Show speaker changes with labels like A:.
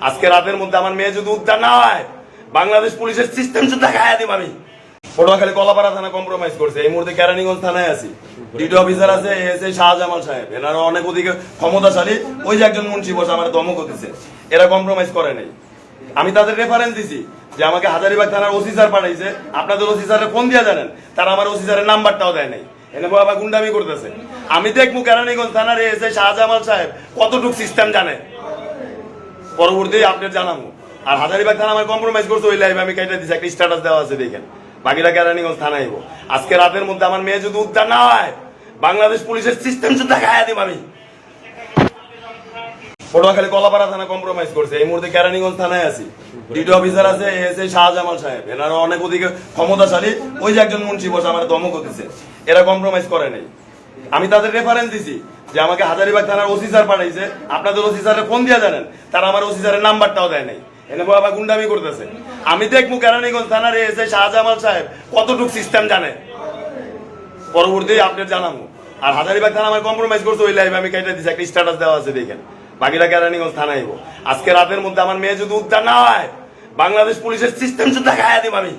A: আজকে রাতের মধ্যে আমার মেয়ে যদি উদ্ধার না হয়, বাংলাদেশ পুলিশের সিস্টেম শুধু খাইয়া দিব আমি। পটুয়াখালী কলাপাড়া থানা কম্প্রোমাইজ করছে, এই মুহূর্তে কেরানীগঞ্জ থানায় আছি। ডিউটি অফিসার আছে এসে শাহজামাল সাহেব, এনারা অনেক ওদিকে ক্ষমতাশালী। ওই যে একজন মুন্সি বসে আমার ধমক দিচ্ছে, এরা কম্প্রোমাইজ করে নাই। আমি তাদের রেফারেন্স দিছি যে আমাকে হাজারীবাগ থানার ওসি স্যার পাঠাইছে, আপনাদের ওসি স্যারের ফোন দিয়ে জানেন, তারা আমার ওসি স্যারের নাম্বারটাও দেয় নাই। এনে বাবা গুন্ডামি করতেছে। আমি দেখবো কেরানীগঞ্জ থানার এসে শাহজামাল সাহেব কতটুকু সিস্টেম জানে, পরবর্তী আপডেট জানাবো। আর হাজারীবাগ থানা আমার কম্প্রোমাইজ করছে, ওই লাইভে আমি কেটে দিচ্ছি, একটা স্ট্যাটাস দেওয়া আছে দেখেন। বাকিরা কেরানীগঞ্জ থানায় আইবো। আজকে রাতের মধ্যে আমার মেয়ে যদি উদ্ধার না হয়, বাংলাদেশ পুলিশের সিস্টেম শুধু খাইয়া দিব আমি। পটুয়াখালী কলাপাড়া থানা কম্প্রোমাইজ করছে, এই মুহূর্তে কেরানীগঞ্জ থানায় আছি। ডিউটি অফিসার আছে এসে শাহজামাল সাহেব, এনারা অনেক ওদিকে ক্ষমতাশালী। ওই যে একজন মুন্সি বসে আমার ধমক দিচ্ছে, এরা কম্প্রোমাইজ করে নাই। আমি তাদের রেফারেন্স দিছি যে আমাকে হাজারীবাগ থানার ওসি স্যার পাঠাইছে, আপনাদের ওসি স্যারের ফোন দিয়ে জানেন, তারা আমার ওসি স্যারের নাম্বারটাও দেয় নাই। এনে বাবা গুন্ডামি করতেছে। আমি দেখবো কেরানীগঞ্জ থানার এসে শাহজামাল সাহেব কতটুকু সিস্টেম জানে, পরবর্তী আপডেট জানাবো। আর হাজারীবাগ থানা আমার কম্প্রোমাইজ করছে, ওই লাইভে আমি কেটে দিচ্ছি, একটা স্ট্যাটাস দেওয়া আছে দেখেন। বাকিরা কেরানীগঞ্জ থানায় আইবো। আজকে রাতের মধ্যে আমার মেয়ে যদি উদ্ধার না হয়, বাংলাদেশ পুলিশের সিস্টেম শুধু খাইয়া দিব আমি।